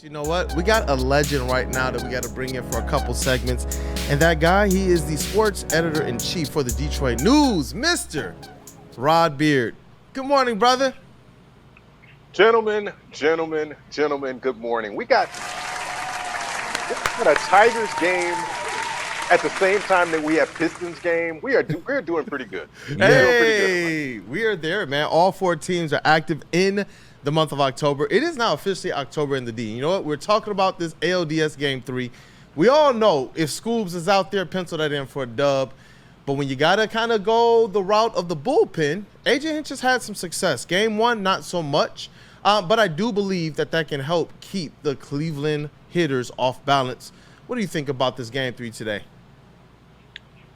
You know what? We got a legend right now that we got to bring in for a couple segments. And that guy, he is the sports editor-in-chief for the Detroit News, Mr. Rod Beard. Good morning, brother. Gentlemen, good morning. We got a Tigers game at the same time that we have Pistons game. We're doing pretty good. Hey, we are there, man. All four teams are active in the month of October. It is now officially October in the D. You know what? We're talking about this ALDS Game 3. We all know if Scoobs is out there, pencil that in for a dub. But when you got to kind of go the route of the bullpen, AJ Hinch has had some success. Game 1, not so much. But I do believe that can help keep the Cleveland hitters off balance. What do you think about this Game 3 today?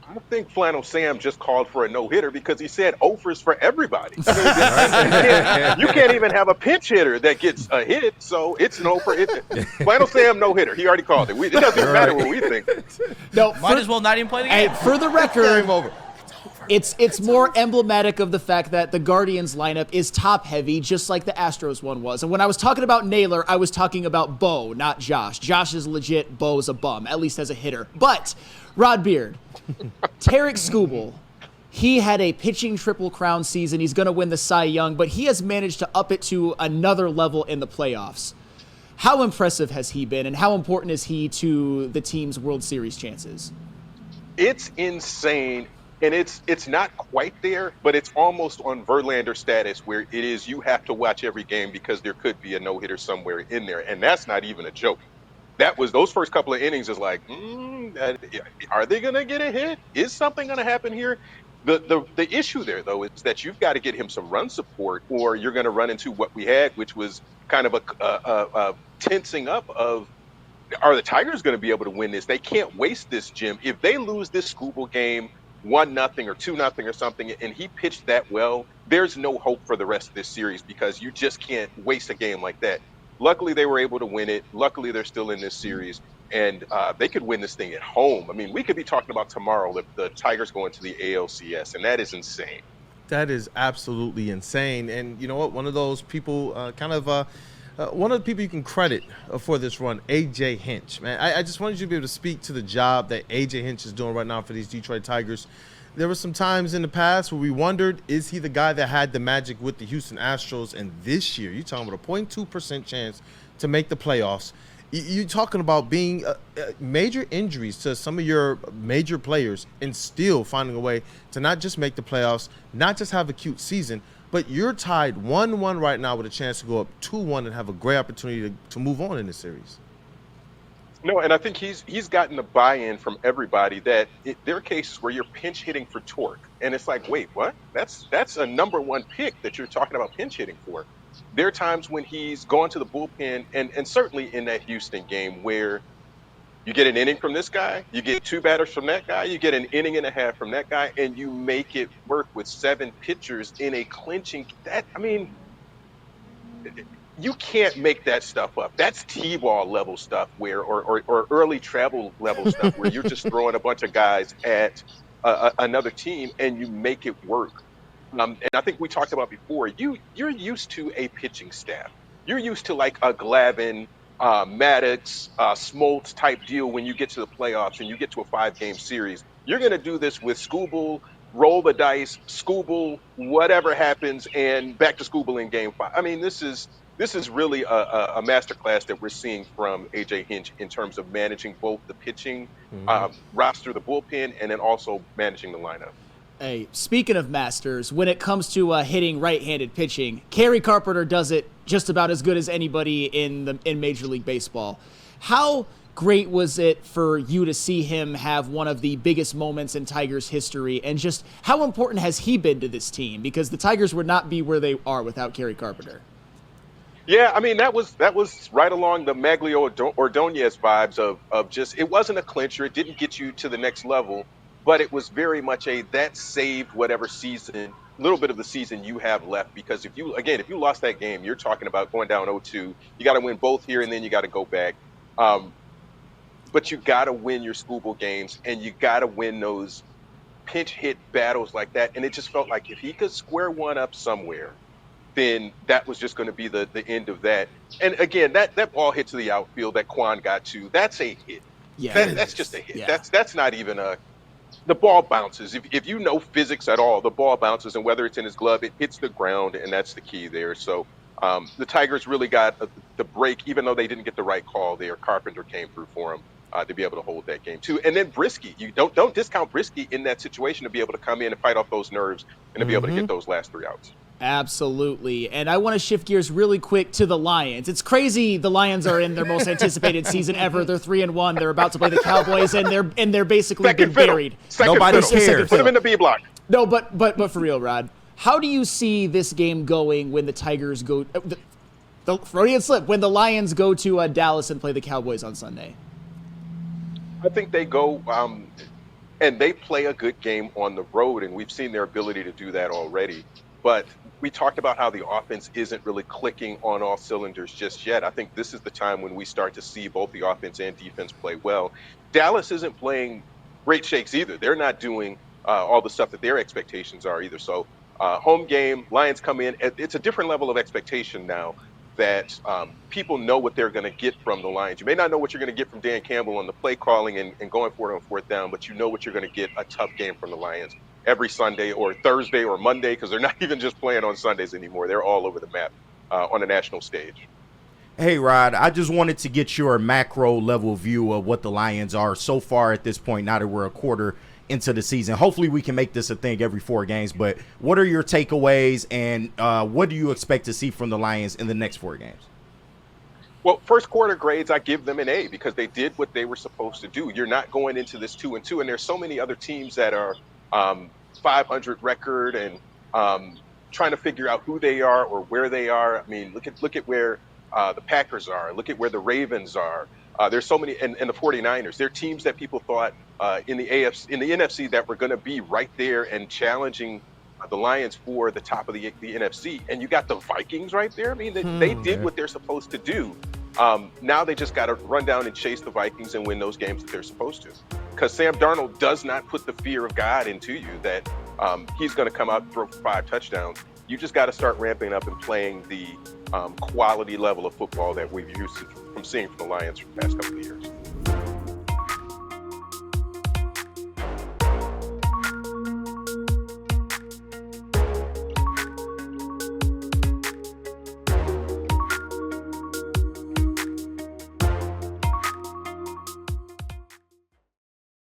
I think Flannel Sam just called for a no-hitter because he said offers for everybody. I mean, you can't even have a pinch hitter that gets a hit, so it's no for it. Flannel Sam no-hitter. He already called it. It doesn't even matter what we think. No, might as well not even play the game. For the record, Game over. It's more emblematic of the fact that the Guardians lineup is top-heavy, just like the Astros one was. And when I was talking about Naylor, I was talking about Bo, not Josh. Josh is legit. Bo is a bum, at least as a hitter. But Rod Beard, Tarek Skubal, he had a pitching Triple Crown season. He's going to win the Cy Young, but he has managed to up it to another level in the playoffs. How impressive has he been, and how important is he to the team's World Series chances? It's insane. And it's not quite there, but it's almost on Verlander status where it is you have to watch every game because there could be a no-hitter somewhere in there. And that's not even a joke. Those first couple of innings is like, are they going to get a hit? Is something going to happen here? The issue there, though, is that you've got to get him some run support or you're going to run into what we had, which was kind of a tensing up of, are the Tigers going to be able to win this? They can't waste this, Jim. If they lose this Skubal game 1-0 or 2-0 or something, and he pitched that well, there's no hope for the rest of this series because you just can't waste a game like that. Luckily, they were able to win it. Luckily, they're still in this series, and they could win this thing at home. I mean, we could be talking about tomorrow the Tigers going to the ALCS, and that is insane. That is absolutely insane. And you know what? One of those people one of the people you can credit for this run, AJ Hinch. Man, I just wanted you to be able to speak to the job that AJ Hinch is doing right now for these Detroit Tigers. There were some times in the past where we wondered, is he the guy that had the magic with the Houston Astros? And this year, you're talking about a 0.2% chance to make the playoffs. You're talking about being major injuries to some of your major players and still finding a way to not just make the playoffs, not just have a cute season, but you're tied 1-1 right now with a chance to go up 2-1 and have a great opportunity to move on in this series. No, and I think he's gotten the buy-in from everybody that there are cases where you're pinch hitting for torque. And it's like, wait, what? That's a number one pick that you're talking about pinch hitting for. There are times when he's gone to the bullpen, and certainly in that Houston game where you get an inning from this guy, you get 2 batters from that guy, you get an inning and a half from that guy, and you make it work with 7 pitchers in a clinching. You can't make that stuff up. That's T-ball level stuff or early travel level stuff where you're just throwing a bunch of guys at another team and you make it work. And I think we talked about before, you're used to a pitching staff. You're used to like a Glavine, Maddox, Smoltz type deal when you get to the playoffs and you get to a 5-game series. You're going to do this with Skubal, roll the dice, Skubal, whatever happens, and back to Skubal in game 5. I mean, this is really a masterclass that we're seeing from AJ Hinch in terms of managing both the pitching roster, the bullpen, and then also managing the lineup. Hey, speaking of masters, when it comes to hitting right-handed pitching, Kerry Carpenter does it just about as good as anybody in Major League Baseball. How great was it for you to see him have one of the biggest moments in Tigers history, and just how important has he been to this team? Because the Tigers would not be where they are without Kerry Carpenter. Yeah, I mean, that was right along the Maglio Ordonez vibes of just, it wasn't a clincher. It didn't get you to the next level, but it was very much that saved whatever season, little bit of the season you have left. Because if you lost that game, you're talking about going down 0-2. You got to win both here and then you got to go back. But you got to win your Skubal games and you got to win those pinch hit battles like that. And it just felt like if he could square one up somewhere, then that was just going to be the end of that. And again, that ball hit to the outfield that Quan got to, that's a hit. Yeah, That's just a hit. Yeah. That's not even the ball bounces. If you know physics at all, the ball bounces, and whether it's in his glove, it hits the ground, and that's the key there. So the Tigers really got the break, even though they didn't get the right call there. Carpenter came through for him to be able to hold that game too. And then Brisky, you don't discount Brisky in that situation to be able to come in and fight off those nerves and to be able to get those last 3 outs. Absolutely. And I want to shift gears really quick to the Lions. It's crazy the Lions are in their most anticipated season ever. They're 3-1. They're about to play the Cowboys, and they're basically been buried. Nobody cares. Put them in the B block. No, but for real, Rod, how do you see this game going when the Tigers go the Freudian slip, when the Lions go to Dallas and play the Cowboys on Sunday? I think they go and they play a good game on the road, and we've seen their ability to do that already. But we talked about how the offense isn't really clicking on all cylinders just yet. I think this is the time when we start to see both the offense and defense play well. Dallas isn't playing great shakes either. They're not doing all the stuff that their expectations are either. So home game, Lions come in. It's a different level of expectation now that people know what they're going to get from the Lions. You may not know what you're going to get from Dan Campbell on the play calling and going for it on fourth down, but you know what you're going to get, a tough game from the Lions every Sunday or Thursday or Monday, because they're not even just playing on Sundays anymore. They're all over the map on a national stage. Hey, Rod, I just wanted to get your macro level view of what the Lions are so far at this point, now that we're a quarter into the season. Hopefully we can make this a thing every 4 games, but what are your takeaways, and what do you expect to see from the Lions in the next 4 games? Well, first quarter grades, I give them an A because they did what they were supposed to do. You're not going into this 2-2, and there's so many other teams that are 500 record and trying to figure out who they are or where they are. I mean, look at where the Packers are. Look at where the Ravens are. There's so many, and the 49ers. They're teams that people thought in the NFC that were going to be right there and challenging the Lions for the top of the NFC. And you got the Vikings right there. I mean, they did what they're supposed to do. Now they just got to run down and chase the Vikings and win those games that they're supposed to. Because Sam Darnold does not put the fear of God into you that he's going to come out and throw 5 touchdowns. You just got to start ramping up and playing the quality level of football that we've used from seeing from the Lions for the past couple of years.